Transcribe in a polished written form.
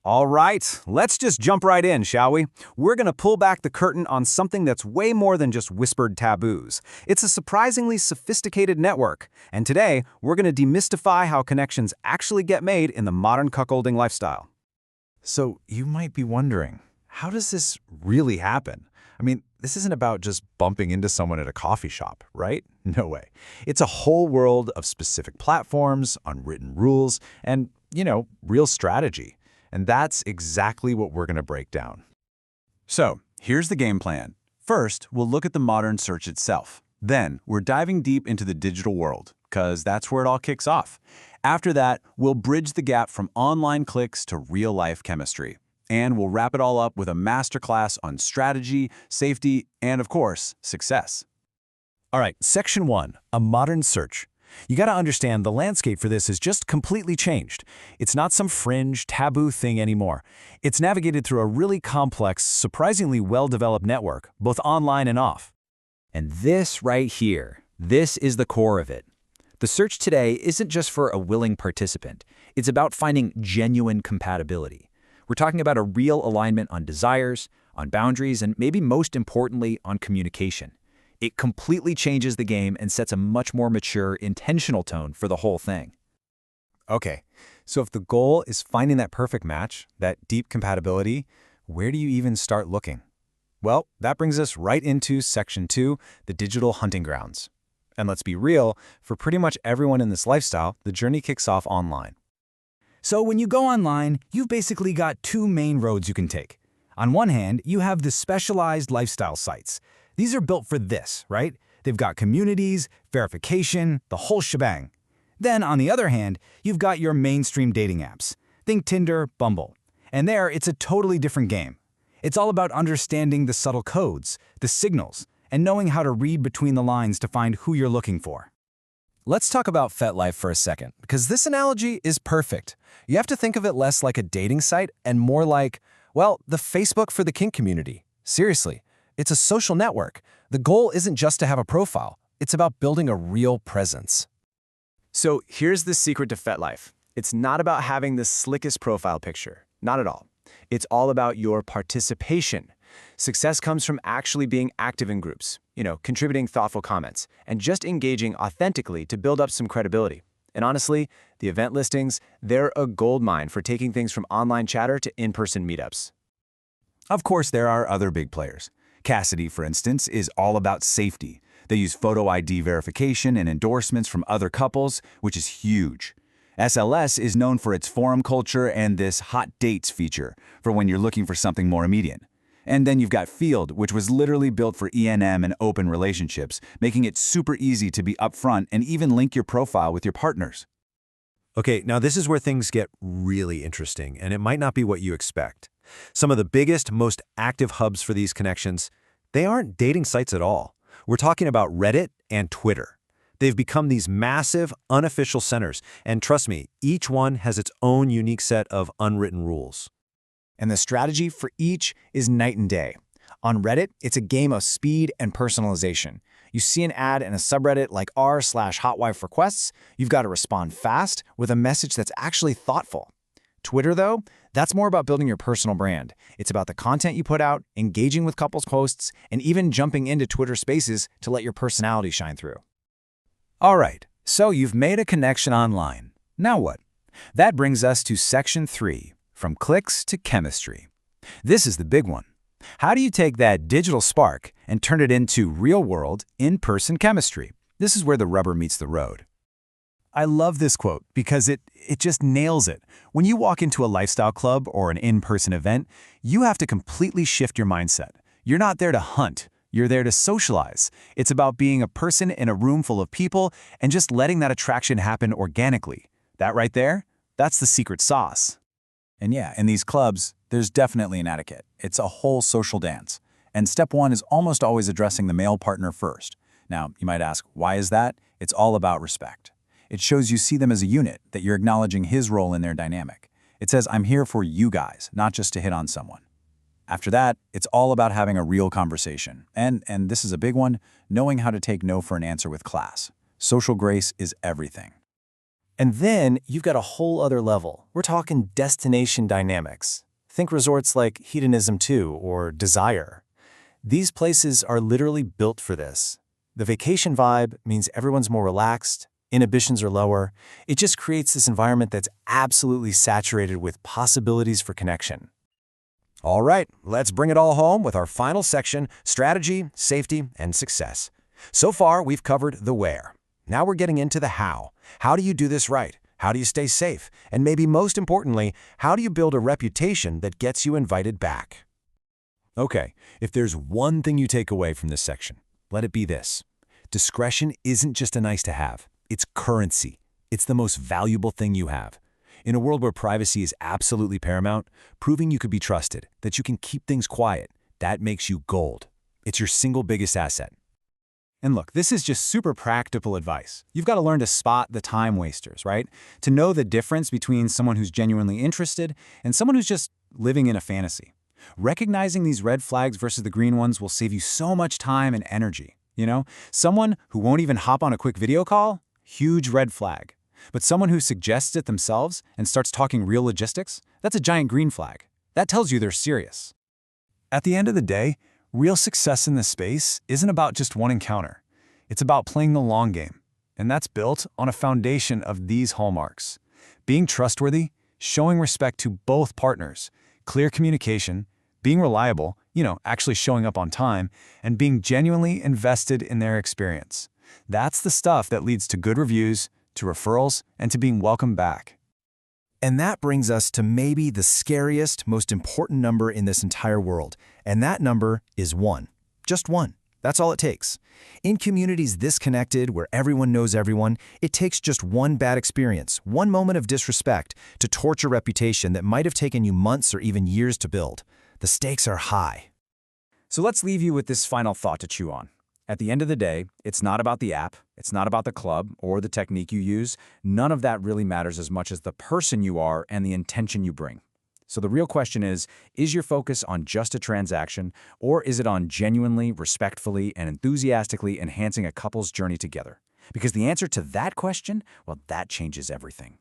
All right, let's just jump right in, shall we? We're going to pull back the curtain on something that's way more than just whispered taboos. It's a surprisingly sophisticated network, and today we're going to demystify how connections actually get made in the modern cuckolding lifestyle. So you might be wondering, how does this really happen? I mean, this isn't about just bumping into someone at a coffee shop, right? No way. It's a whole world of specific platforms, unwritten rules, and, real strategy. And that's exactly what we're going to break down. So, here's the game plan. First, we'll look at the modern search itself. Then, we're diving deep into the digital world, because that's where it all kicks off. After that, we'll bridge the gap from online clicks to real-life chemistry. And we'll wrap it all up with a masterclass on strategy, safety, and, of course, success. All right, Section 1, a modern search. You got to understand the landscape for this has just completely changed. It's not some fringe, taboo thing anymore. It's navigated through a really complex, surprisingly well-developed network, both online and off. And this right here, this is the core of it. The search today isn't just for a willing participant. It's about finding genuine compatibility. We're talking about a real alignment on desires, on boundaries, and maybe most importantly, on communication. It completely changes the game and sets a much more mature, intentional tone for the whole thing. Okay, so if the goal is finding that perfect match, that deep compatibility, where do you even start looking? Well, that brings us right into Section 2, the digital hunting grounds. And let's be real, for pretty much everyone in this lifestyle, the journey kicks off online. So when you go online, you've basically got two main roads you can take. On one hand, you have the specialized lifestyle sites. These are built for this, right? They've got communities, verification, the whole shebang. Then, on the other hand, you've got your mainstream dating apps. Think Tinder, Bumble. And there, it's a totally different game. It's all about understanding the subtle codes, the signals, and knowing how to read between the lines to find who you're looking for. Let's talk about FetLife for a second, because this analogy is perfect. You have to think of it less like a dating site and more like, well, the Facebook for the kink community. Seriously. It's a social network. The goal isn't just to have a profile. It's about building a real presence. So here's the secret to FetLife. It's not about having the slickest profile picture. Not at all. It's all about your participation. Success comes from actually being active in groups, contributing thoughtful comments, and just engaging authentically to build up some credibility. And honestly, the event listings, they're a goldmine for taking things from online chatter to in-person meetups. Of course, there are other big players. Cassidy, for instance, is all about safety. They use photo ID verification and endorsements from other couples, which is huge. SLS is known for its forum culture and this hot dates feature for when you're looking for something more immediate. And then you've got Field, which was literally built for E&M and open relationships, making it super easy to be upfront and even link your profile with your partners. Okay, now this is where things get really interesting, and it might not be what you expect. Some of the biggest, most active hubs for these connections, they aren't dating sites at all. We're talking about Reddit and Twitter. They've become these massive, unofficial centers, and trust me, each one has its own unique set of unwritten rules. And the strategy for each is night and day. On Reddit, it's a game of speed and personalization. You see an ad in a subreddit like r/hotwife requests, you've got to respond fast with a message that's actually thoughtful. Twitter, though, that's more about building your personal brand. It's about the content you put out, engaging with couples posts, and even jumping into Twitter Spaces to let your personality shine through. All right, so you've made a connection online. Now what? That brings us to Section 3, from clicks to chemistry. This is the big one. How do you take that digital spark and turn it into real-world, in-person chemistry? This is where the rubber meets the road. I love this quote because it just nails it. When you walk into a lifestyle club or an in-person event, you have to completely shift your mindset. You're not there to hunt. You're there to socialize. It's about being a person in a room full of people and just letting that attraction happen organically. That right there, that's the secret sauce. And yeah, in these clubs, there's definitely an etiquette. It's a whole social dance. And step one is almost always addressing the male partner first. Now, you might ask, why is that? It's all about respect. It shows you see them as a unit, that you're acknowledging his role in their dynamic. It says, I'm here for you guys, not just to hit on someone. After that, it's all about having a real conversation. And this is a big one, knowing how to take no for an answer with class. Social grace is everything. And then you've got a whole other level. We're talking destination dynamics. Think resorts like Hedonism 2 or Desire. These places are literally built for this. The vacation vibe means everyone's more relaxed, inhibitions are lower. It just creates this environment that's absolutely saturated with possibilities for connection. All right, let's bring it all home with our final section, strategy, safety, and success. So far, we've covered the where. Now we're getting into the how. How do you do this right? How do you stay safe? And maybe most importantly, how do you build a reputation that gets you invited back? Okay, if there's one thing you take away from this section, let it be this. Discretion isn't just a nice to have. It's currency. It's the most valuable thing you have. In a world where privacy is absolutely paramount, proving you could be trusted, that you can keep things quiet, that makes you gold. It's your single biggest asset. And look, this is just super practical advice. You've got to learn to spot the time wasters, right? To know the difference between someone who's genuinely interested and someone who's just living in a fantasy. Recognizing these red flags versus the green ones will save you so much time and energy. You know, someone who won't even hop on a quick video call, huge red flag. But someone who suggests it themselves and starts talking real logistics, that's a giant green flag. That tells you they're serious. At the end of the day, real success in this space isn't about just one encounter. It's about playing the long game, and that's built on a foundation of these hallmarks. Being trustworthy, showing respect to both partners, clear communication, being reliable, actually showing up on time, and being genuinely invested in their experience. That's the stuff that leads to good reviews, to referrals, and to being welcomed back. And that brings us to maybe the scariest, most important number in this entire world. And that number is 1. Just 1. That's all it takes. In communities this connected, where everyone knows everyone, it takes just one bad experience, one moment of disrespect, to torch a reputation that might have taken you months or even years to build. The stakes are high. So let's leave you with this final thought to chew on. At the end of the day, it's not about the app, it's not about the club or the technique you use. None of that really matters as much as the person you are and the intention you bring. So the real question is your focus on just a transaction, or is it on genuinely, respectfully, and enthusiastically enhancing a couple's journey together? Because the answer to that question, well, that changes everything.